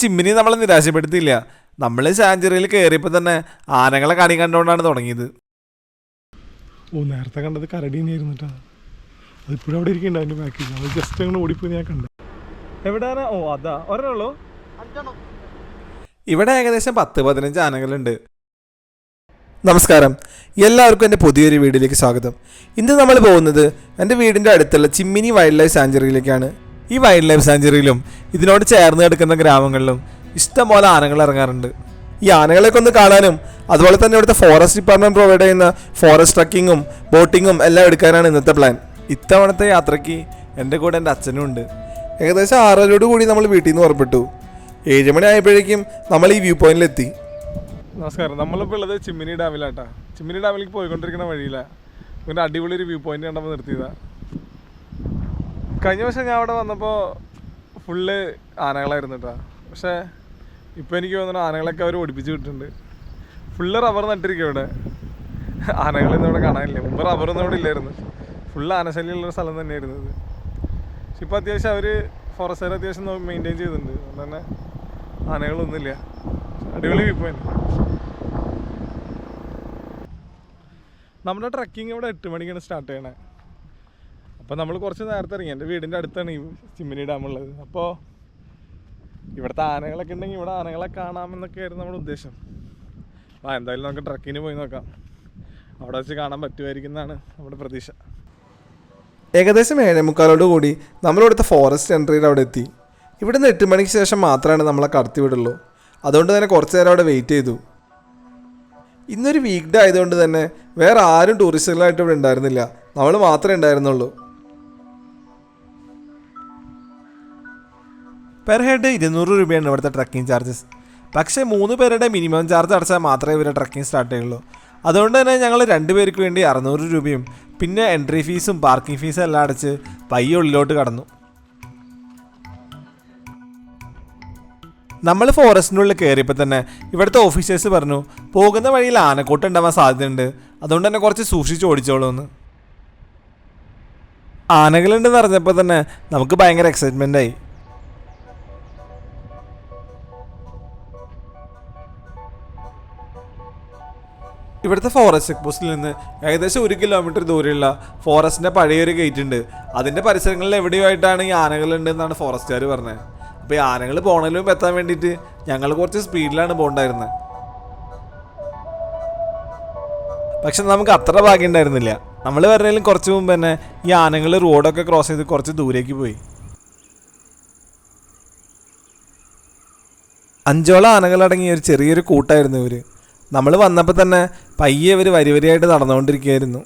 ചിമ്മിനി നമ്മളെ നിരാശപ്പെടുത്തിയില്ല. നമ്മൾ സാഞ്ചുറിയിൽ കയറിയപ്പോൾ തന്നെ ആനകളെ കണി കണ്ടുകൊണ്ടാണ് തുടങ്ങിയത്. നേരത്തെ കണ്ടത് കരടീനായിരുന്നു കേട്ടോ. അതിപ്പോഴും അവിടെ ഇരിക്കണ്ട അതിൻ്റെ ബാക്കിൽ. അത് ജസ്റ്റ് അങ്ങനെ ഓടിപ്പോയി ഞാൻ കണ്ടു. എവിടെയാണ്? അതാ ഒരെണ്ണുള്ളൂ. ഇവിടെ ഏകദേശം 10-15 ആനകളുണ്ട്. നമസ്കാരം, എല്ലാവർക്കും എൻ്റെ പുതിയൊരു വീഡിയോയിലേക്ക് സ്വാഗതം. ഇന്ന് നമ്മൾ പോകുന്നത് എൻ്റെ വീടിൻ്റെ അടുത്തുള്ള ചിമ്മിനി വൈൽഡ് ലൈഫ് സാഞ്ചുറിയിലേക്കാണ്. ഈ വൈൽഡ് ലൈഫ് സാഞ്ചുറിയിലും ഇതിനോട് ചേർന്ന് കിടക്കുന്ന ഗ്രാമങ്ങളിലും ഇഷ്ടംപോലെ ആനകൾ ഇറങ്ങാറുണ്ട്. ഈ ആനകളെയൊക്കെ ഒന്ന് കാണാനും അതുപോലെ തന്നെ ഇവിടുത്തെ ഫോറസ്റ്റ് ഡിപ്പാർട്ട്മെൻറ്റ് പ്രൊവൈഡ് ചെയ്യുന്ന ഫോറസ്റ്റ് ട്രക്കിങ്ങും ബോട്ടിങ്ങും എല്ലാം എടുക്കാനാണ് ഇന്നത്തെ പ്ലാൻ. ഇത്തവണത്തെ യാത്രയ്ക്ക് എൻ്റെ കൂടെ എൻ്റെ അച്ഛനും ഉണ്ട്. ഏകദേശം 6:30 കൂടി നമ്മൾ വീട്ടിൽ നിന്ന് പുറപ്പെട്ടു. 7 മണി ആയപ്പോഴേക്കും നമ്മൾ ഈ വ്യൂ പോയിന്റിലെത്തി. നമസ്കാരം, നമ്മളിപ്പോൾ ഉള്ളത് ചിമ്മിനി ഡാമിലാട്ടാ. ചിമ്മിനി ഡാമിലേക്ക് പോയിക്കൊണ്ടിരിക്കുന്ന വഴിയിലാണ്. പിന്നെ അടിപൊളി ഒരു വ്യൂ പോയിന്റ് കണ്ടപ്പോൾ നിർത്തിയതാണ്. കഴിഞ്ഞ വർഷം ഞാൻ അവിടെ വന്നപ്പോൾ ഫുള്ള് ആനകളായിരുന്നു കേട്ടോ. പക്ഷേ ഇപ്പോൾ എനിക്ക് തോന്നുന്നു ആനകളൊക്കെ അവർ ഓടിപ്പിച്ച് വിട്ടിട്ടുണ്ട്. ഫുള്ള് റബ്ബർ നട്ടിരിക്കും ഇവിടെ. ആനകളൊന്നും ഇവിടെ കാണാനില്ല. മുമ്പ് റബ്ബറൊന്നും ഇവിടെ ഇല്ലായിരുന്നു. ഫുള്ള് ആനശല്യമുള്ളൊരു സ്ഥലം തന്നെയായിരുന്നു ഇത്. പക്ഷെ ഇപ്പോൾ അത്യാവശ്യം അവർ ഫോറസ്റ്റുകാർ അത്യാവശ്യം മെയിൻറ്റെയിൻ ചെയ്തിട്ടുണ്ട്. അതുകൊണ്ട് തന്നെ ആനകളൊന്നുമില്ല. അടിപൊളി വ്യൂ പോയിന്റ്. നമ്മുടെ ട്രക്കിങ് ഇവിടെ 8 മണിക്കാണ് സ്റ്റാർട്ട് ചെയ്യണേ. അപ്പോൾ നമ്മൾ കുറച്ച് നേരത്തെ ഇറങ്ങി. എൻ്റെ വീടിൻ്റെ അടുത്താണ് ഈ ചിമ്മിനി ഡാമുള്ളത്. അപ്പോൾ ഇവിടുത്തെ ആനകളൊക്കെ ഉണ്ടെങ്കിൽ ഇവിടെ ആനകളെ കാണാമെന്നൊക്കെ ആയിരുന്നു നമ്മുടെ ഉദ്ദേശം. എന്തായാലും നമുക്ക് ട്രക്കിന് പോയി നോക്കാം. അവിടെ വെച്ച് കാണാൻ പറ്റുമായിരിക്കും എന്നാണ് നമ്മുടെ പ്രതീക്ഷ. ഏകദേശം 7:45 കൂടി നമ്മളിവിടുത്തെ ഫോറസ്റ്റ് എൻട്രിയിൽ അവിടെ എത്തി. ഇവിടുന്ന് 8 മണിക്ക് ശേഷം മാത്രമാണ് നമ്മളെ കടത്തി വിടുള്ളൂ. അതുകൊണ്ട് തന്നെ കുറച്ച് നേരം അവിടെ വെയിറ്റ് ചെയ്തു. ഇന്നൊരു വീക്ക് ഡേ ആയതുകൊണ്ട് തന്നെ വേറെ ആരും ടൂറിസ്റ്റുകളായിട്ട് ഇവിടെ ഉണ്ടായിരുന്നില്ല. നമ്മൾ മാത്രമേ ഉണ്ടായിരുന്നുള്ളൂ. പെർ ഹെഡ് 200 രൂപയാണ് ഇവിടുത്തെ ട്രക്കിംഗ് ചാർജസ്. പക്ഷേ 3 പേരുടെ മിനിമം ചാർജ് അടച്ചാൽ മാത്രമേ ഇവരെ ട്രക്കിംഗ് സ്റ്റാർട്ട് ചെയ്യുള്ളൂ. അതുകൊണ്ട് തന്നെ ഞങ്ങൾ 2 പേർക്ക് വേണ്ടി 600 രൂപയും പിന്നെ എൻട്രി ഫീസും പാർക്കിംഗ് ഫീസും എല്ലാം അടച്ച് പയ്യെ ഉള്ളിലോട്ട് കടന്നു. നമ്മൾ ഫോറസ്റ്റിനുള്ളിൽ കയറിയപ്പോൾ തന്നെ ഇവിടുത്തെ ഓഫീസേഴ്സ് പറഞ്ഞു പോകുന്ന വഴിയിൽ ആനക്കൂട്ടം ഉണ്ടാവാൻ സാധ്യതയുണ്ട്, അതുകൊണ്ട് തന്നെ കുറച്ച് സൂക്ഷിച്ച് ഓടിച്ചോളൂ എന്ന്. ആനകളുണ്ടെന്ന് അറിഞ്ഞപ്പോൾ തന്നെ നമുക്ക് ഭയങ്കര എക്സൈറ്റ്മെൻ്റ് ആയി. ഇവിടുത്തെ ഫോറസ്റ്റ് ചെക്ക് പോസ്റ്റിൽ നിന്ന് ഏകദേശം 1 കിലോമീറ്റർ ദൂരെയുള്ള ഫോറസ്റ്റിൻ്റെ പഴയൊരു ഗേറ്റ് ഉണ്ട്. അതിൻ്റെ പരിസരങ്ങളിൽ എവിടെയായിട്ടാണ് ഈ ആനകളുണ്ടെന്നാണ് ഫോറസ്റ്റുകാർ പറഞ്ഞത്. അപ്പോൾ ഈ ആനകൾ പോണതിന് മുമ്പ് എത്താൻ വേണ്ടിയിട്ട് ഞങ്ങൾ കുറച്ച് സ്പീഡിലാണ് പോകണ്ടായിരുന്നത്. പക്ഷെ നമുക്ക് അത്ര ഭാഗ്യം ഉണ്ടായിരുന്നില്ല. നമ്മൾ വരുന്നതിലും കുറച്ച് മുമ്പ് തന്നെ ഈ ആനകൾ റോഡൊക്കെ ക്രോസ് ചെയ്ത് കുറച്ച് ദൂരേക്ക് പോയി. 5ഓളം ആനകളടങ്ങിയ ഒരു ചെറിയൊരു കൂട്ടായിരുന്നു ഇവർ. നമ്മൾ വന്നപ്പോൾ തന്നെ പയ്യെ ഇവർ വരിവരിയായിട്ട് നടന്നുകൊണ്ടിരിക്കുകയായിരുന്നു.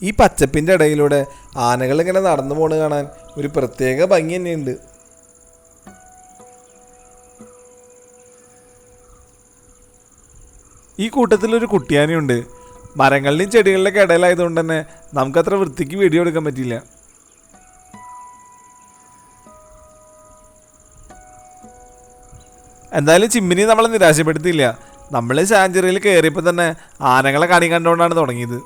ഈ പച്ചപ്പിൻ്റെ ഇടയിലൂടെ ആനകളിങ്ങനെ നടന്നു പോണ കാണാൻ ഒരു പ്രത്യേക ഭംഗി തന്നെയുണ്ട്. ഈ കൂട്ടത്തിലൊരു കുട്ടിയാനയുണ്ട്. മരങ്ങളുടെയും ചെടികളുടെയൊക്കെ ഇടയിലായതുകൊണ്ട് തന്നെ നമുക്കത്ര വൃത്തിക്ക് വീഡിയോ എടുക്കാൻ പറ്റിയില്ല. എന്തായാലും ചിമ്മിനി നമ്മളെ നിരാശപ്പെടുത്തിയില്ല. നമ്മൾ സാഞ്ചുറിയിൽ കയറിയപ്പോൾ തന്നെ ആനകളെ കണി കണ്ടുകൊണ്ടാണ് തുടങ്ങിയത്.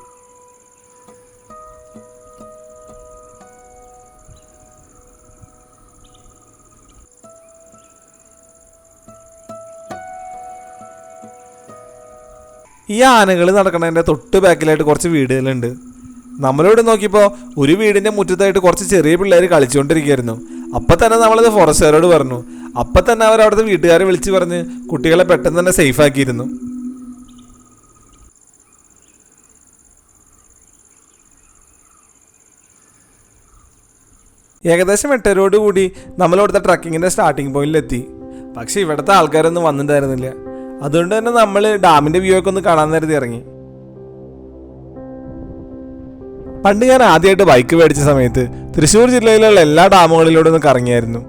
ഈ ആനകൾ നടക്കണതിൻ്റെ തൊട്ട് ബാക്കിലായിട്ട് കുറച്ച് വീടുകളുണ്ട്. നമ്മളിവിടെ നോക്കിയപ്പോൾ ഒരു വീടിൻ്റെ മുറ്റത്തായിട്ട് കുറച്ച് ചെറിയ പിള്ളേർ കളിച്ചുകൊണ്ടിരിക്കുകയായിരുന്നു. അപ്പം തന്നെ നമ്മളത് ഫോറസ്റ്റുകാരോട് പറഞ്ഞു. അപ്പം തന്നെ അവർ അവിടുത്തെ വീട്ടുകാരെ വിളിച്ച് പറഞ്ഞ് കുട്ടികളെ പെട്ടെന്ന് തന്നെ സേഫ് ആക്കിയിരുന്നു. ഏകദേശം 8:00 കൂടി നമ്മളിവിടുത്തെ ട്രക്കിങ്ങിൻ്റെ സ്റ്റാർട്ടിങ് പോയിന്റിലെത്തി. പക്ഷെ ഇവിടുത്തെ ആൾക്കാരൊന്നും വന്നിട്ടുണ്ടായിരുന്നില്ല. അതുകൊണ്ട് തന്നെ നമ്മൾ ഡാമിൻ്റെ വ്യൂ ഒക്കെ ഒന്ന് കാണാൻ നേരത്തെ ഇറങ്ങി. പണ്ട് ഞാൻ ആദ്യമായിട്ട് ബൈക്ക് മേടിച്ച സമയത്ത് തൃശ്ശൂർ ജില്ലയിലുള്ള എല്ലാ ഡാമുകളിലൂടെ ഒന്ന് കറങ്ങിയായിരുന്നു.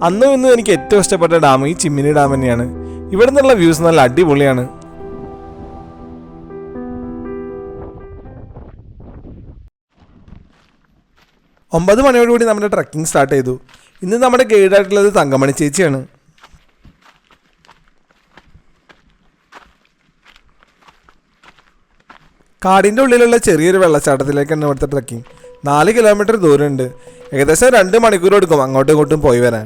അന്നും ഇന്നും എനിക്ക് ഏറ്റവും ഇഷ്ടപ്പെട്ട ഡാം ഈ ചിമ്മിനി ഡാം തന്നെയാണ്. ഇവിടെ നിന്നുള്ള വ്യൂസ് നല്ല അടിപൊളിയാണ്. 9 മണിയോടുകൂടി നമ്മുടെ ട്രക്കിംഗ് സ്റ്റാർട്ട് ചെയ്തു. ഇന്ന് നമ്മുടെ ഗൈഡായിട്ടുള്ളത് തങ്കമണി ചേച്ചിയാണ്. കാടിൻ്റെ ഉള്ളിലുള്ള ചെറിയൊരു വെള്ളച്ചാട്ടത്തിലേക്കാണ് ഇവിടുത്തെ ട്രക്കിംഗ്. 4 കിലോമീറ്റർ ദൂരമുണ്ട്. ഏകദേശം 2 മണിക്കൂർ എടുക്കും അങ്ങോട്ടും ഇങ്ങോട്ടും പോയി വരാൻ.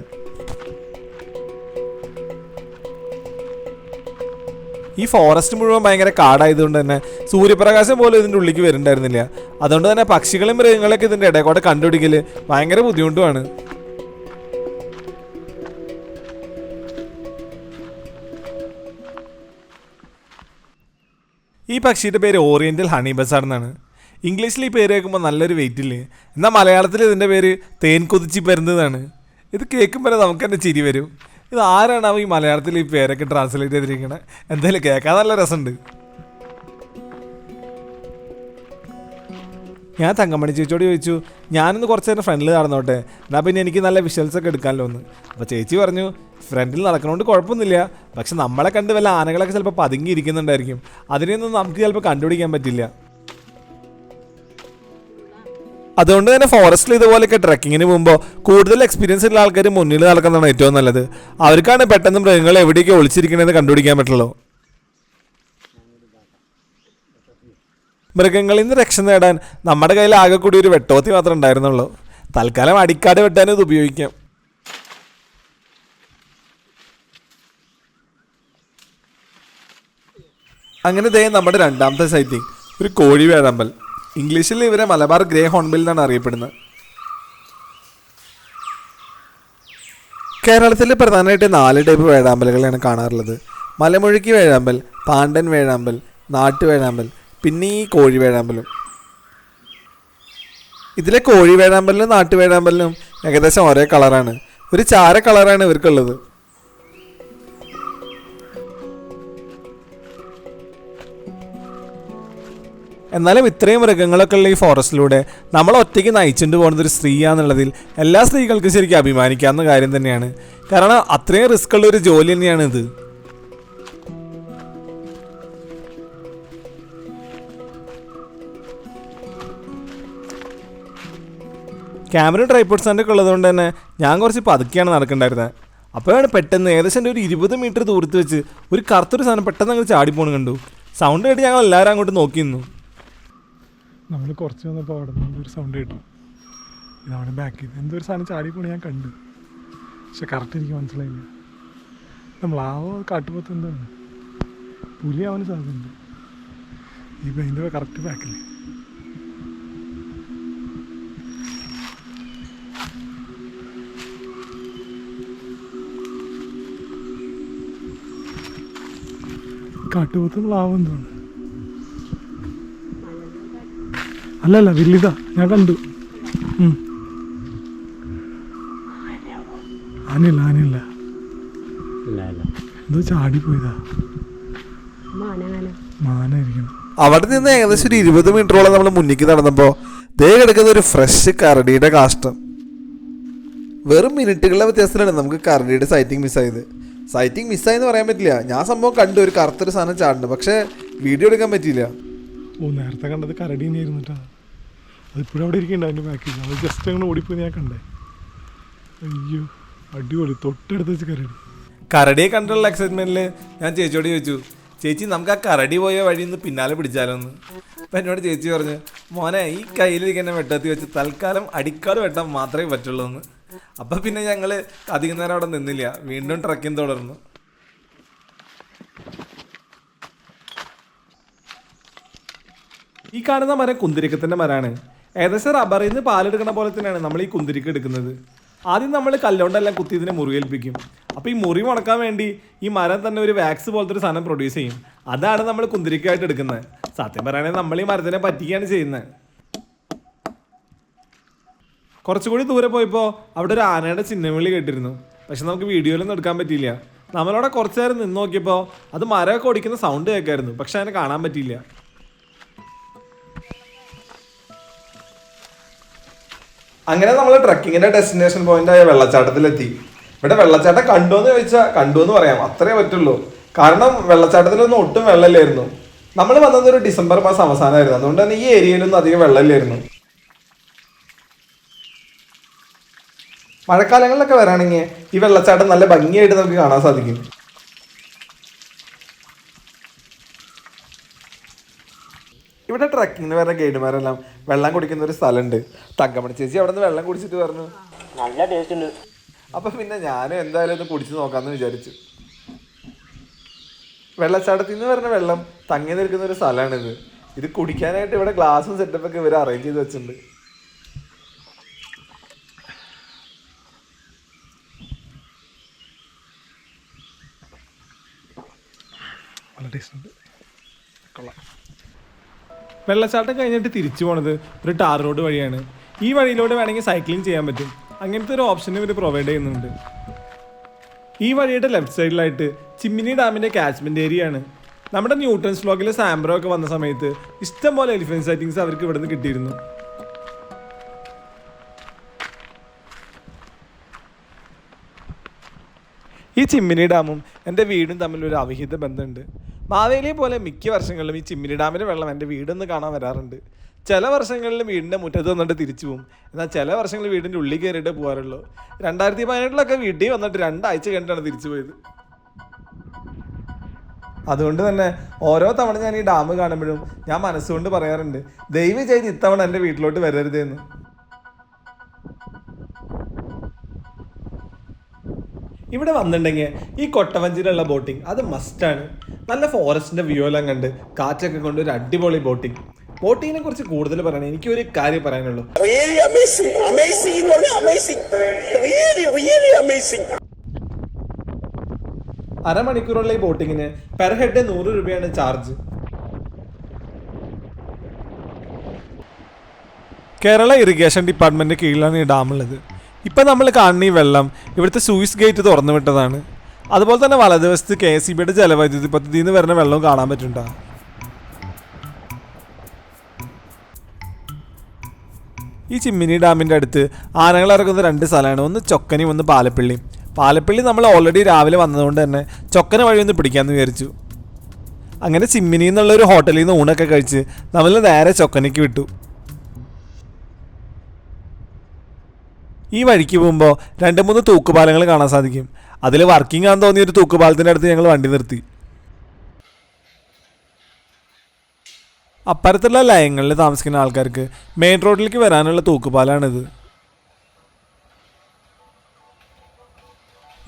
ഈ ഫോറസ്റ്റ് മുഴുവൻ ഭയങ്കര കാടായതുകൊണ്ട് തന്നെ സൂര്യപ്രകാശം പോലും ഇതിൻ്റെ ഉള്ളിലേക്ക് വരുന്നുണ്ടായിരുന്നില്ല. അതുകൊണ്ട് തന്നെ പക്ഷികളും മൃഗങ്ങളൊക്കെ ഇതിൻ്റെ ഇടയിൽ കൂടെ കണ്ടുപിടിക്കൽ ഭയങ്കര ബുദ്ധിമുട്ടുമാണ്. ഈ പക്ഷിയുടെ പേര് ഓറിയൻ്റൽ ഹണി ബസാർഡ് എന്നാണ്. ഇംഗ്ലീഷിൽ ഈ പേര് കേൾക്കുമ്പോൾ നല്ലൊരു വെയിറ്റില്ലേ, എന്നാൽ മലയാളത്തിൽ ഇതിൻ്റെ പേര് തേൻ കൊതിച്ച് വരുന്നതാണ്. ഇത് കേൾക്കുമ്പോൾ നമുക്ക് തന്നെ ചിരി വരും. ഇത് ആരാണ് ഈ മലയാളത്തിൽ ഈ പേരൊക്കെ ട്രാൻസ്ലേറ്റ് ചെയ്തിരിക്കണത്? എന്തായാലും കേൾക്കാൻ നല്ല രസമുണ്ട്. ഞാൻ തങ്കമണി ചേച്ചിയോട് ചോദിച്ചു, ഞാനൊന്ന് കുറച്ച് നേരം ഫ്രണ്ടിൽ നടന്നോട്ടെ, എന്നാൽ പിന്നെ എനിക്ക് നല്ല വിഷ്വൽസൊക്കെ എടുക്കാമല്ലോ എന്ന്. അപ്പോൾ ചേച്ചി പറഞ്ഞു, ഫ്രണ്ടിൽ നടക്കണോണ്ട് കുഴപ്പമൊന്നുമില്ല, പക്ഷെ നമ്മളെ കണ്ട് വല്ല ആനകളൊക്കെ ചിലപ്പോൾ പതുങ്ങിയിരിക്കുന്നുണ്ടായിരിക്കും, അതിനെയൊന്നും നമുക്ക് ചിലപ്പോൾ കണ്ടുപിടിക്കാൻ പറ്റില്ല. അതുകൊണ്ട് തന്നെ ഫോറസ്റ്റിൽ ഇതുപോലെയൊക്കെ ട്രക്കിങ്ങിന് പോകുമ്പോൾ കൂടുതൽ എക്സ്പീരിയൻസ് ഉള്ള ആൾക്കാർ മുന്നിൽ നടക്കുന്നതാണ് ഏറ്റവും നല്ലത്. അവർക്കാണ് പെട്ടെന്ന് മൃഗങ്ങൾ എവിടെയൊക്കെ ഒളിച്ചിരിക്കണമെന്ന് കണ്ടുപിടിക്കാൻ പറ്റുള്ളൂ. മൃഗങ്ങളിൽ നിന്ന് രക്ഷ നേടാൻ നമ്മുടെ കയ്യിൽ ആകെ കൂടി ഒരു വെട്ടോത്തി മാത്രമേ ഉണ്ടായിരുന്നുള്ളൂ. തൽക്കാലം അടിക്കാട് വെട്ടാനും ഇത് ഉപയോഗിക്കാം. അങ്ങനെ ദേ നമ്മുടെ രണ്ടാമത്തെ സൈറ്റിംഗ്, ഒരു കോഴി വേഴാമ്പൽ. ഇംഗ്ലീഷിൽ ഇവരെ മലബാർ ഗ്രേ ഹോൺബിൽ എന്നാണ് അറിയപ്പെടുന്നത്. കേരളത്തിൽ പ്രധാനമായിട്ട് 4 ടൈപ്പ് വേഴാമ്പലുകളാണ് കാണാറുള്ളത്. മലമുഴുക്കി വേഴാമ്പൽ, പാണ്ടൻ വേഴാമ്പൽ, നാട്ടുവേഴാമ്പൽ, പിന്നെ ഈ കോഴി വേഴാമ്പലും. ഇതിലെ കോഴി വേഴാമ്പലിനും നാട്ടുവേഴാമ്പലിനും ഏകദേശം ഒരേ കളറാണ്, ഒരു ചാര കളറാണ് ഇവർക്കുള്ളത്. എന്നാലും ഇത്രയും മൃഗങ്ങളൊക്കെ ഉള്ള ഈ ഫോറസ്റ്റിലൂടെ നമ്മൾ ഒറ്റയ്ക്ക് നയിച്ചുകൊണ്ട് പോകുന്നത് ഒരു സ്ത്രീയാണെന്നുള്ളതിൽ എല്ലാ സ്ത്രീകൾക്കും ശരിക്കും അഭിമാനിക്കാവുന്ന കാര്യം തന്നെയാണ്. കാരണം അത്രയും റിസ്ക് ഉള്ള ഒരു ജോലി തന്നെയാണ് ഇത്. ക്യാമറ ട്രൈപോഡ് സ്റ്റാൻഡൊക്കെ ഉള്ളതുകൊണ്ട് തന്നെ ഞാൻ കുറച്ച് പതുക്കെയാണ് നടക്കണ്ടായിരുന്നത്. അപ്പോഴാണ് പെട്ടെന്ന് ഏകദേശം ഒരു 20 മീറ്റർ ദൂരത്ത് വെച്ച് ഒരു കറുത്തൊരു സാധനം പെട്ടെന്ന് അങ്ങ് ചാടിപ്പോണ് കണ്ടു. സൗണ്ട് കേട്ട് ഞങ്ങൾ എല്ലാവരും അങ്ങോട്ട് നോക്കി നിന്നു. നമ്മൾ കുറച്ച് വന്നപ്പോൾ അവിടെ നിന്ന് ഒരു സൗണ്ട് കേട്ടു. ഇതവിടെ ബാക്ക് ചെയ്ത് എന്തോ ഒരു സാധനം ചാടിപ്പോണ് ഞാൻ കണ്ടു, പക്ഷെ കറക്റ്റ് എനിക്ക് മനസ്സിലായില്ല. നമ്മളാവോ കാട്ടുപോത്ത് എന്താണ് പുലിയാവാൻ സാധ്യതയുണ്ട്. ഇപ്പം അതിൻ്റെ കറക്റ്റ് ബാക്കിൽ കാട്ടുപോത്ത് നമ്മളാവും എന്താണ്. അല്ലല്ല വലുതാ, ഞാൻ കണ്ടു. ആനയില്ല എന്തോ ചാടിപ്പോയതാ, മാനായിരിക്കണം. അവിടെ നിന്ന് ഏകദേശം ഒരു 20 മീറ്ററോളം നമ്മൾ മുന്നിലേക്ക് നടന്നപ്പോൾ ദേ കിടക്കുന്ന ഒരു ഫ്രഷ് കരടിയുടെ കാഷ്ടം. വെറും മിനിറ്റുകളുടെ വ്യത്യാസത്തിലാണ് നമുക്ക് കരടിയുടെ സൈറ്റിംഗ് മിസ്സായത്. സൈറ്റിംഗ് മിസ്സായെന്ന് പറയാൻ പറ്റില്ല, ഞാൻ സംഭവം കണ്ടു, ഒരു കറുത്തൊരു സാധനം ചാടുന്നു, പക്ഷേ വീഡിയോ എടുക്കാൻ പറ്റിയില്ല. നേരത്തെ കണ്ടത് കരടി തന്നെയായിരുന്നിട്ടാ, അതിപ്പോഴും അവിടെ ഇരിക്കണ്ട അതിൻ്റെ ബാക്കിൽ. അത് ജസ്റ്റ് അങ്ങനെ ഓടിപ്പോയി ഞാൻ കണ്ടേ. അയ്യോ അടിപൊളി, തൊട്ടടുത്ത് വെച്ച് കരടി. കരടിയെ കണ്ടുള്ള എക്സൈറ്റ്മെൻറ്റിൽ ഞാൻ ചേച്ചിയോട് ചോദിച്ചു, ചേച്ചി നമുക്ക് ആ കരടി പോയ വഴിയിൽ നിന്ന് പിന്നാലെ പിടിച്ചാലോ എന്ന്. അപ്പം എന്നോട് ചേച്ചി പറഞ്ഞു, മോനെ ഈ കയ്യിലിരിക്കുന്ന വെട്ടത്തി വെച്ച് തൽക്കാലം അടിക്കാട് വെട്ടാൻ മാത്രമേ പറ്റുള്ളൂ എന്ന്. അപ്പം പിന്നെ ഞങ്ങൾ അധികം നേരം അവിടെ നിന്നില്ല, വീണ്ടും ട്രക്കിങ് തുടർന്നു. ഈ കാണുന്ന മരം കുന്തിരിക്കത്തിൻ്റെ മരമാണ്. ഏകദേശം റബ്ബറിൽ നിന്ന് പാലെടുക്കുന്ന പോലെ തന്നെയാണ് നമ്മൾ ഈ കുന്തിരിക്ക എടുക്കുന്നത്. ആദ്യം നമ്മൾ കല്ലുകൊണ്ടെല്ലാം കുത്തി ഇതിനെ മുറിവേൽപ്പിക്കും. അപ്പോൾ ഈ മുറി മുടക്കാൻ വേണ്ടി ഈ മരം തന്നെ ഒരു വാക്സ് പോലത്തെ ഒരു സാധനം പ്രൊഡ്യൂസ് ചെയ്യും. അതാണ് നമ്മൾ കുന്തിരിക്കായിട്ട് എടുക്കുന്നത്. സത്യം പറയുകയാണെങ്കിൽ നമ്മൾ ഈ മരത്തിനെ പറ്റിക്കുകയാണ് ചെയ്യുന്നത്. കുറച്ചുകൂടി ദൂരെ പോയപ്പോൾ അവിടെ ഒരു ആനയുടെ ചിഹ്നവിളി കേട്ടിരുന്നു, പക്ഷെ നമുക്ക് വീഡിയോയിലൊന്നും എടുക്കാൻ പറ്റിയില്ല. നമ്മളവിടെ കുറച്ച് നേരം നിന്ന് നോക്കിയപ്പോൾ അത് മരമൊക്കെ ഓടിക്കുന്ന സൗണ്ട് കേൾക്കായിരുന്നു, പക്ഷെ അതിനെ കാണാൻ പറ്റിയില്ല. അങ്ങനെ നമ്മൾ ട്രക്കിങ്ങിന്റെ ഡെസ്റ്റിനേഷൻ പോയിന്റ് ആയ വെള്ളച്ചാട്ടത്തിലെത്തി. ഇവിടെ വെള്ളച്ചാട്ടം കണ്ടുവെന്ന് ചോദിച്ചാൽ കണ്ടു എന്ന് പറയാം, അത്രേ പറ്റുള്ളൂ. കാരണം വെള്ളച്ചാട്ടത്തിലൊന്നും ഒട്ടും വെള്ളമില്ലായിരുന്നു. നമ്മൾ വന്നത് ഒരു ഡിസംബർ മാസം അവസാനമായിരുന്നു, അതുകൊണ്ട് തന്നെ ഈ ഏരിയയിലൊന്നും അധികം വെള്ളമില്ലായിരുന്നു. മഴക്കാലങ്ങളിലൊക്കെ വരാണെങ്കിൽ ഈ വെള്ളച്ചാട്ടം നല്ല ഭംഗിയായിട്ട് നമുക്ക് കാണാൻ സാധിക്കും. ഇവിടെ ട്രക്കിങ്ങിന് വരുന്ന ഗൈഡുമാരെല്ലാം വെള്ളം കുടിക്കുന്ന ഒരു സ്ഥലമുണ്ട്. തങ്കമണി ചേച്ചി അവിടെ നിന്ന് വെള്ളം കുടിച്ചിട്ട് പറഞ്ഞു നല്ല ടേസ്റ്റ് ഉണ്ട്. അപ്പം പിന്നെ ഞാനും എന്തായാലും ഒന്ന് കുടിച്ച് നോക്കാമെന്ന് വിചാരിച്ചു. വെള്ളച്ചാട്ടത്തിൽ നിന്ന് വരുന്ന വെള്ളം തങ്ങി നിൽക്കുന്ന ഒരു സ്ഥലമാണിത്. ഇത് കുടിക്കാനായിട്ട് ഇവിടെ ഗ്ലാസും സെറ്റപ്പൊക്കെ ഇവർ അറേഞ്ച് ചെയ്ത് വെച്ചിട്ടുണ്ട്. നല്ല ടേസ്റ്റ് ഉണ്ട്, കൊള്ളാം. വെള്ളച്ചാട്ടം കഴിഞ്ഞിട്ട് തിരിച്ചു പോണത് ഒരു ടാർ റോഡ് വഴിയാണ്. ഈ വഴിയിലൂടെ വേണമെങ്കിൽ സൈക്ലിംഗ് ചെയ്യാൻ പറ്റും. അങ്ങനത്തെ ഒരു ഓപ്ഷൻ ഇവർ പ്രൊവൈഡ് ചെയ്യുന്നുണ്ട്. ഈ വഴിയുടെ ലെഫ്റ്റ് സൈഡിലായിട്ട് ചിമ്മിനി ഡാമിൻ്റെ കാച്ച്മെൻറ്റ് ഏരിയ ആണ്. നമ്മുടെ ന്യൂട്ടൺസ് വ്ലോഗിലെ സാംബ്രോ ഒക്കെ വന്ന സമയത്ത് ഇഷ്ടംപോലെ എലിഫന്റ് സൈറ്റിങ്സ് അവർക്ക് ഇവിടെ നിന്ന് കിട്ടിയിരുന്നു. ഈ ചിമ്മിനി ഡാമും എൻ്റെ വീടും തമ്മിൽ ഒരു അവിഹിത ബന്ധമുണ്ട്. മാവേലിയെ പോലെ മിക്ക വർഷങ്ങളിലും ഈ ചിമ്മിനി ഡാമിൻ്റെ വെള്ളം എൻ്റെ വീടൊന്ന് കാണാൻ വരാറുണ്ട്. ചില വർഷങ്ങളിൽ വീടിൻ്റെ മുറ്റത്ത് വന്നിട്ട് തിരിച്ചു പോകും. എന്നാൽ ചില വർഷങ്ങളിൽ വീടിൻ്റെ ഉള്ളിൽ കയറിയിട്ട് പോകാറുള്ളൂ. 2018 വീട്ടിൽ വന്നിട്ട് 2 ആഴ്ച കഴിഞ്ഞിട്ടാണ് തിരിച്ചു പോയത്. അതുകൊണ്ട് തന്നെ ഓരോ തവണ ഞാൻ ഈ ഡാം കാണുമ്പോഴും ഞാൻ മനസ്സുകൊണ്ട് പറയാറുണ്ട്, ദയവ് ചെയ്ത് ഇത്തവണ എൻ്റെ വീട്ടിലോട്ട് വരരുതെന്ന്. ഇവിടെ വന്നിട്ടുണ്ടെങ്കിൽ ഈ കൊട്ടവഞ്ചിയിലുള്ള ബോട്ടിങ് അത് മസ്റ്റാണ്. നല്ല ഫോറസ്റ്റിൻ്റെ വ്യൂ എല്ലാം കണ്ട് കാറ്റൊക്കെ കൊണ്ട് ഒരു അടിപൊളി ബോട്ടിങ്. ബോട്ടിങ്ങിനെ കുറിച്ച് കൂടുതൽ പറയണേ എനിക്കൊരു കാര്യം പറയാനുള്ളൂ. അരമണിക്കൂറുള്ള ഈ ബോട്ടിങ്ങിന് പെർ ഹെഡ് 100 രൂപയാണ് ചാർജ്. കേരള ഇറിഗേഷൻ ഡിപ്പാർട്ട്മെൻറ്റിൻ്റെ കീഴിലാണ് ഈ ഡാമുള്ളത്. ഇപ്പം നമ്മൾ കാണുന്ന ഈ വെള്ളം ഇവിടുത്തെ സൂയിസ് ഗേറ്റ് തുറന്നു വിട്ടതാണ്. അതുപോലെ തന്നെ വലതുവശത്ത് KSEBയുടെ ജലവൈദ്യുതി പദ്ധതിയിൽ നിന്ന് വരുന്ന വെള്ളവും കാണാൻ പറ്റുന്നുണ്ടോ. ഈ ചിമ്മിനി ഡാമിൻ്റെ അടുത്ത് ആനകൾ ഇറങ്ങുന്ന 2 സ്ഥലമാണ്. ഒന്ന് ചൊക്കനും ഒന്ന് പാലപ്പള്ളി. പാലപ്പള്ളി നമ്മൾ ഓൾറെഡി രാവിലെ വന്നതുകൊണ്ട് തന്നെ ചൊക്കന വഴി ഒന്ന് പിടിക്കാമെന്ന് വിചാരിച്ചു. അങ്ങനെ ചിമ്മിനി എന്നുള്ളൊരു ഹോട്ടലിൽ നിന്ന് ഊണൊക്കെ കഴിച്ച് നമ്മൾ നേരെ ചൊക്കനയ്ക്ക് വിട്ടു. ഈ വഴിക്ക് പോകുമ്പോൾ 2-3 തൂക്കുപാലങ്ങൾ കാണാൻ സാധിക്കും. അതിൽ വർക്കിംഗ് ആണെന്ന് തോന്നിയ ഒരു തൂക്കുപാലത്തിൻ്റെ അടുത്ത് ഞങ്ങൾ വണ്ടി നിർത്തി. അപ്പുറത്തുള്ള ലയങ്ങളിൽ താമസിക്കുന്ന ആൾക്കാർക്ക് മെയിൻ റോഡിലേക്ക് വരാനുള്ള തൂക്കുപാലാണിത്.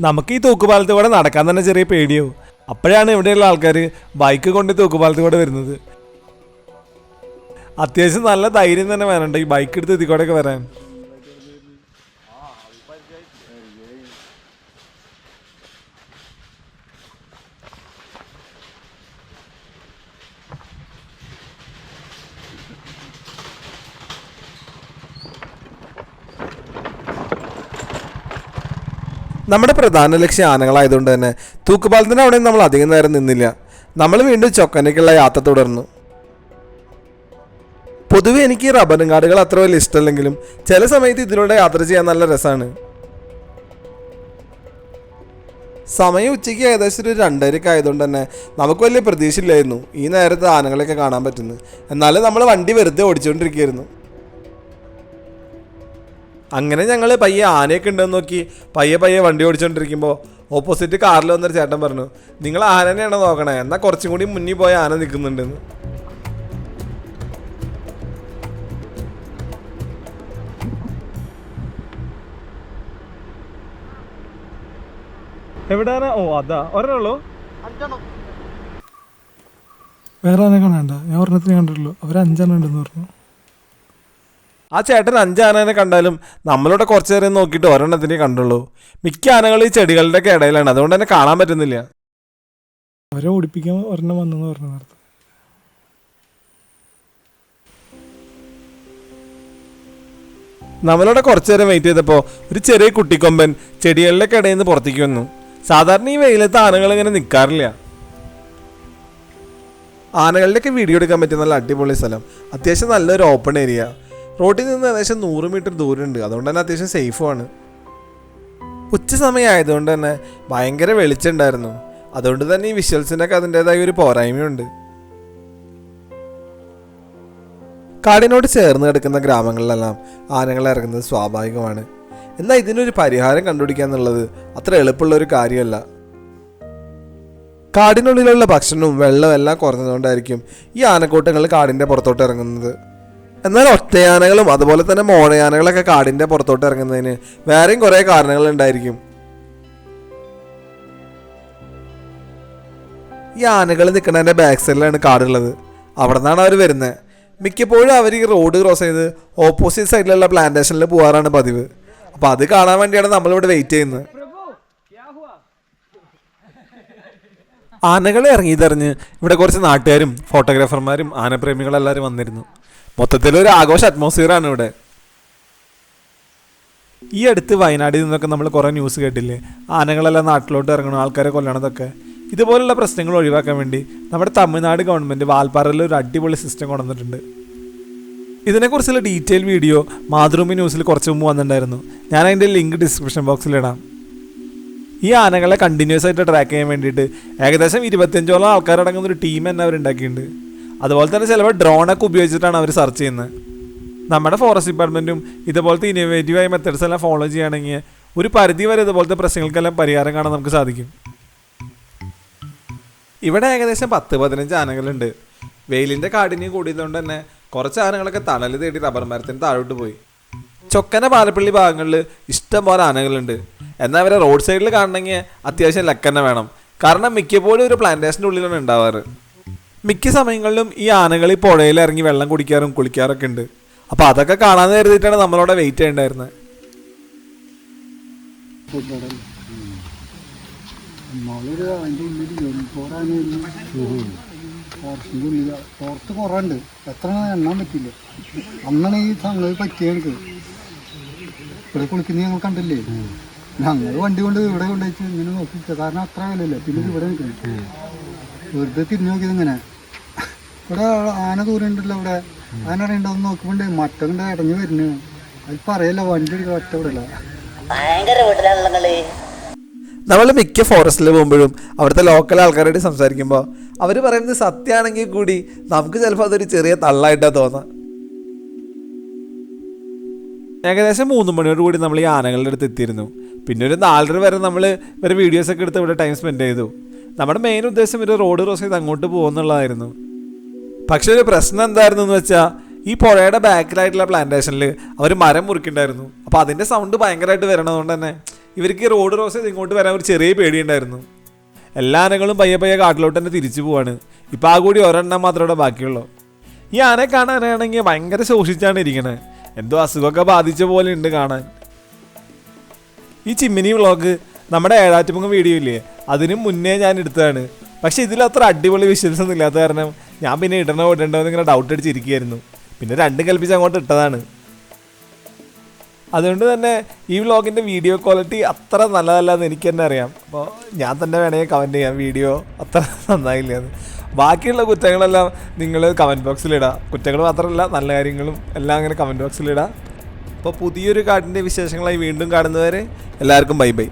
നമുക്ക് ഈ തൂക്കുപാലത്തിൽ കൂടെ നടക്കാൻ തന്നെ ചെറിയ പേടിയാവും. അപ്പോഴാണ് ഇവിടെയുള്ള ആൾക്കാർ ബൈക്ക് കൊണ്ട് തൂക്കുപാലത്തിൽ കൂടെ വരുന്നത്. അത്യാവശ്യം നല്ല ധൈര്യം തന്നെ വേണുണ്ട് ഈ ബൈക്ക് എടുത്ത് ഇതിക്കൂടെയൊക്കെ വരാൻ. നമ്മുടെ പ്രധാന ലക്ഷ്യം ആനകളായതുകൊണ്ട് തന്നെ തൂക്കുപാലത്തിൻ്റെ അവിടെ നമ്മൾ അധികം നേരം നിന്നില്ല. നമ്മൾ വീണ്ടും ചൊക്കനയ്ക്കുള്ള യാത്ര തുടർന്നു. പൊതുവെ എനിക്ക് റബ്ബറും കാടുകൾ അത്ര വലിയ ഇഷ്ടമല്ലെങ്കിലും ചില സമയത്ത് ഇതിലൂടെ യാത്ര ചെയ്യാൻ നല്ല രസമാണ്. സമയം ഉച്ചയ്ക്ക് ഏകദേശം ഒരു 2:30 ആയതുകൊണ്ട് തന്നെ നമുക്ക് വലിയ പ്രതീക്ഷയില്ലായിരുന്നു ഈ നേരത്തെ ആനകളെയൊക്കെ കാണാൻ പറ്റുന്നത്. എന്നാലും നമ്മൾ വണ്ടി വെറുതെ ഓടിച്ചുകൊണ്ടിരിക്കുകയായിരുന്നു. അങ്ങനെ ഞങ്ങൾ പയ്യെ ആനയൊക്കെ ഉണ്ടെന്ന് നോക്കി പയ്യെ വണ്ടി ഓടിച്ചുകൊണ്ടിരിക്കുമ്പോൾ ഓപ്പോസിറ്റ് കാറിൽ വന്നൊരു ചേട്ടൻ പറഞ്ഞു, നിങ്ങൾ ആനനെയാണോ നോക്കണേ, എന്നാൽ കുറച്ചും കൂടി മുന്നിൽ പോയ ആന നിൽക്കുന്നുണ്ടെന്ന്. എവിടെയാണ്? ഓ അതാ ഒരെണ്ണുള്ളൂ. വേറെ ആനെ കാണാണ്ട, ഞാൻ ഒരെണ്ണത്തിന് കണ്ടിട്ടുള്ളൂ. അവർ 5 ഉണ്ടെന്ന് പറഞ്ഞു. ആ ചേട്ടൻ 5 ആനേനെ കണ്ടാലും നമ്മളിവിടെ കുറച്ച് നേരം നോക്കിയിട്ട് ഒരെണ്ണത്തിനെ കണ്ടുള്ളൂ. മിക്ക ആനകൾ ഈ ചെടികളുടെ ഒക്കെ ഇടയിലാണ്, അതുകൊണ്ട് തന്നെ കാണാൻ പറ്റുന്നില്ല. അവരെ ഓടിപ്പിക്കാൻ ഒരെണ്ണം വന്നെന്ന് പറഞ്ഞു നേരത്തെ. നമ്മളിവിടെ കുറച്ച് നേരം വെയിറ്റ് ചെയ്തപ്പോൾ ഒരു ചെറിയ കുട്ടിക്കൊമ്പൻ ചെടികളുടെ ഇടയിൽ നിന്ന് പുറത്തേക്ക് വന്നു. സാധാരണ ഈ വെയിലത്ത് ആനകൾ ഇങ്ങനെ നിൽക്കാറില്ല. ആനകളുടെയൊക്കെ വീഡിയോ എടുക്കാൻ പറ്റിയ നല്ല അടിപൊളി സ്ഥലം. അത്യാവശ്യം നല്ലൊരു ഓപ്പൺ ഏരിയ. റോഡിൽ നിന്ന് ഏകദേശം 100 മീറ്റർ ദൂരമുണ്ട്. അതുകൊണ്ട് തന്നെ അത്യാവശ്യം സേഫുമാണ്. ഉച്ച സമയം ആയതുകൊണ്ട് തന്നെ ഭയങ്കര വെളിച്ചമുണ്ടായിരുന്നു. അതുകൊണ്ട് തന്നെ ഈ വിഷ്വൽസിനൊക്കെ അതിൻ്റെതായ ഒരു പോരായ്മയുണ്ട്. കാടിനോട് ചേർന്ന് കിടക്കുന്ന ഗ്രാമങ്ങളിലെല്ലാം ആനകൾ ഇറങ്ങുന്നത് സ്വാഭാവികമാണ്. എന്നാൽ ഇതിനൊരു പരിഹാരം കണ്ടുപിടിക്കുക എന്നുള്ളത് അത്ര എളുപ്പമുള്ളൊരു കാര്യമല്ല. കാടിനുള്ളിലുള്ള ഭക്ഷണവും വെള്ളവും എല്ലാം കുറഞ്ഞതുകൊണ്ടായിരിക്കും ഈ ആനക്കൂട്ടങ്ങൾ കാടിൻ്റെ പുറത്തോട്ട് ഇറങ്ങുന്നത്. എന്നാൽ ഒറ്റയാനകളും അതുപോലെ തന്നെ മോണയാനകളൊക്കെ കാടിൻ്റെ പുറത്തോട്ട് ഇറങ്ങുന്നതിന് വേറെയും കുറേ കാരണങ്ങളുണ്ടായിരിക്കും. ഈ ആനകൾ നിൽക്കുന്നതിൻ്റെ ബാക്ക് സൈഡിലാണ് കാടുള്ളത്. അവിടെ നിന്നാണ് അവർ വരുന്നത്. മിക്കപ്പോഴും അവർ ഈ റോഡ് ക്രോസ് ചെയ്ത് ഓപ്പോസിറ്റ് സൈഡിലുള്ള പ്ലാന്റേഷനിൽ പോകാറാണ് പതിവ്. അപ്പോൾ അത് കാണാൻ വേണ്ടിയാണ് നമ്മളിവിടെ വെയിറ്റ് ചെയ്യുന്നത്. ആനകളെ ഇറങ്ങിയതറിഞ്ഞ് ഇവിടെ കുറച്ച് നാട്ടുകാരും ഫോട്ടോഗ്രാഫർമാരും ആനപ്രേമികളെല്ലാവരും വന്നിരുന്നു. മൊത്തത്തിലൊരു ആഘോഷ അറ്റ്മോസ്ഫിയറാണ് ഇവിടെ. ഈ അടുത്ത് വയനാട്ടിൽ നിന്നൊക്കെ നമ്മൾ കുറേ ന്യൂസ് കേട്ടില്ലേ, ആനകളെല്ലാം നാട്ടിലോട്ട് ഇറങ്ങണം, ആൾക്കാരെ കൊല്ലണതൊക്കെ. ഇതുപോലുള്ള പ്രശ്നങ്ങൾ ഒഴിവാക്കാൻ വേണ്ടി നമ്മുടെ തമിഴ്നാട് ഗവൺമെൻറ് വാൽപ്പാറയിൽ ഒരു അടിപൊളി സിസ്റ്റം കൊണ്ടുവന്നിട്ടുണ്ട്. ഇതിനെക്കുറിച്ചുള്ള ഡീറ്റെയിൽ വീഡിയോ മാതൃഭൂമി ന്യൂസിൽ കുറച്ച് മുമ്പ് വന്നിട്ടുണ്ടായിരുന്നു. ഞാൻ അതിൻ്റെ ലിങ്ക് ഡിസ്ക്രിപ്ഷൻ ബോക്സിലിടാം. ഈ ആനകളെ കണ്ടിന്യൂസ് ആയിട്ട് ട്രാക്ക് ചെയ്യാൻ വേണ്ടിയിട്ട് ഏകദേശം 25ഓളം ആൾക്കാരടങ്ങുന്ന ഒരു ടീം തന്നെ അവരുണ്ടാക്കിയിട്ടുണ്ട്. അതുപോലെ തന്നെ ചിലപ്പോൾ ഡ്രോണൊക്കെ ഉപയോഗിച്ചിട്ടാണ് അവർ സെർച്ച് ചെയ്യുന്നത്. നമ്മുടെ ഫോറസ്റ്റ് ഡിപ്പാർട്ട്മെൻറ്റും ഇതുപോലത്തെ ഇന്നോവേറ്റീവായ മെത്തേഡ്സ് എല്ലാം ഫോളോ ചെയ്യുകയാണെങ്കിൽ ഒരു പരിധി വരെ ഇതുപോലത്തെ പ്രശ്നങ്ങൾക്കെല്ലാം പരിഹാരം കാണാൻ നമുക്ക് സാധിക്കും. ഇവിടെ ഏകദേശം 10-15 ആനകളുണ്ട്. വെയിലിൻ്റെ കാഠിന്യം കൂടിയതുകൊണ്ട് തന്നെ കുറച്ച് ആനകളൊക്കെ തണൽ തേടി റബ്ബർ മരത്തിന് താഴോട്ട് പോയി. ചൊക്കന പാലപ്പള്ളി ഭാഗങ്ങളിൽ ഇഷ്ടം പോലെ ആനകളുണ്ട്. എന്നാൽ അവരെ റോഡ് സൈഡിൽ കാണണമെങ്കിൽ അത്യാവശ്യം ലക്കന്നെ വേണം. കാരണം മിക്കപ്പോഴും ഒരു പ്ലാന്റേഷൻ്റെ ഉള്ളിലാണ് ഉണ്ടാവാറ്. മിക്ക സമയങ്ങളിലും ഈ ആനകൾ ഈ പുഴയിൽ ഇറങ്ങി വെള്ളം കുടിക്കാറും കുളിക്കാറൊക്കെ ഉണ്ട്. അപ്പോൾ അതൊക്കെ കാണാൻ കരുതിയിട്ടാണ് നമ്മളവിടെ വെയിറ്റ് ചെയ്യേണ്ടായിരുന്നത്. പുറത്ത് കുറേ ഉണ്ട്, എത്ര എണ്ണാൻ പറ്റില്ല. അന്നാണ് ഈ സംഗതി പറ്റിയ എനിക്ക്. ഇവിടെ കുളിക്കുന്ന ഞങ്ങൾ കണ്ടില്ലേ, ഞങ്ങൾ വണ്ടി കൊണ്ട് ഇവിടെ കൊണ്ടുവച്ച് ഇങ്ങനെ നോക്കി, കാരണം അത്ര വിലയില്ല. പിന്നെ ഇവിടെ നിൽക്കുന്നു വെറുതെ തിരിഞ്ഞു നോക്കിയത് ഇങ്ങനെ. ഇവിടെ ആന ദൂരം ഉണ്ടല്ലോ, ഇവിടെ ആന അറിയണ്ടെന്ന് നോക്കുമ്പോണ്ട് മറ്റൊക്കെ ഇടഞ്ഞു വരുന്നു. അത് പറയല്ല, വണ്ടി എടുക്കുക ഒറ്റ വിടല. നമ്മൾ മിക്ക ഫോറസ്റ്റിൽ പോകുമ്പോഴും അവിടുത്തെ ലോക്കൽ ആൾക്കാരോട് സംസാരിക്കുമ്പോൾ അവർ പറയുന്നത് സത്യമാണെങ്കിൽ കൂടി നമുക്ക് ചിലപ്പോൾ അതൊരു ചെറിയ തള്ളായിട്ടാണ് തോന്നുക. ഏകദേശം 3 മണിയോട് കൂടി നമ്മൾ ഈ ആനകളുടെ അടുത്ത് എത്തിയിരുന്നു. പിന്നെ ഒരു 4:30 വരെ നമ്മൾ ഇവരെ വീഡിയോസൊക്കെ എടുത്ത് ഇവിടെ ടൈം സ്പെൻഡ് ചെയ്തു. നമ്മുടെ മെയിൻ ഉദ്ദേശം ഒരു റോഡ് ക്രോസ് ചെയ്ത് അങ്ങോട്ട് പോകുന്നുള്ളതായിരുന്നു. പക്ഷെ ഒരു പ്രശ്നം എന്തായിരുന്നു എന്ന് വെച്ചാൽ ഈ പുഴയുടെ ബാക്കിലായിട്ടുള്ള പ്ലാന്റേഷനിൽ അവർ മരം മുറിക്കുന്നുണ്ടായിരുന്നു. അപ്പോൾ അതിൻ്റെ സൗണ്ട് ഭയങ്കരമായിട്ട് വരണതുകൊണ്ട് തന്നെ ഇവർക്ക് ഈ റോഡ് ക്രോസ് ചെയ്ത് ഇങ്ങോട്ട് വരാൻ ഒരു ചെറിയ പേടിയുണ്ടായിരുന്നു. എല്ലാ ആനകളും പയ്യെ കാട്ടിലോട്ട് തന്നെ തിരിച്ചു പോവാണ്. ഇപ്പോൾ ആ കൂടി ഒരെണ്ണം മാത്രമേ ഇവിടെ ബാക്കിയുള്ളൂ. ഈ ആനയെ കാണാനാണെങ്കിൽ ഭയങ്കര ശോഷിച്ചാണ് ഇരിക്കണത്. എന്തോ അസുഖമൊക്കെ ബാധിച്ച പോലെ ഉണ്ട് കാണാൻ. ഈ ചിമ്മിനി വ്ളോഗ് നമ്മുടെ ഏഴാറ്റുമുഖം വീഡിയോ ഇല്ലേ, അതിനും മുന്നേ ഞാൻ എടുത്തതാണ്. പക്ഷേ ഇതിലത്ര അടിപൊളി വിഷ്വൽസ് ഒന്നും ഇല്ലാത്ത കാരണം ഞാൻ പിന്നെ ഇടണോ എന്ന് ഇങ്ങനെ ഡൗട്ട് അടിച്ചിരിക്കുകയായിരുന്നു. പിന്നെ രണ്ടും കൽപ്പിച്ച് അങ്ങോട്ട് ഇട്ടതാണ്. അതുകൊണ്ട് തന്നെ ഈ വ്ളോഗിൻ്റെ വീഡിയോ ക്വാളിറ്റി അത്ര നല്ലതല്ല എന്ന് എനിക്ക് തന്നെ അറിയാം. അപ്പോൾ ഞാൻ തന്നെ വേണമെങ്കിൽ കമൻറ്റ് ചെയ്യാം വീഡിയോ അത്ര നന്നായില്ല എന്ന്. ബാക്കിയുള്ള കുറ്റങ്ങളെല്ലാം നിങ്ങൾ കമൻറ്റ് ബോക്സിലിടുക. കുറ്റങ്ങൾ മാത്രമല്ല നല്ല കാര്യങ്ങളും എല്ലാം അങ്ങനെ കമൻറ്റ് ബോക്സിലിടുക. അപ്പോൾ പുതിയൊരു കാടിൻ്റെ വിശേഷങ്ങളായി വീണ്ടും കാണുന്നവരെ എല്ലാവർക്കും ബൈ ബൈ.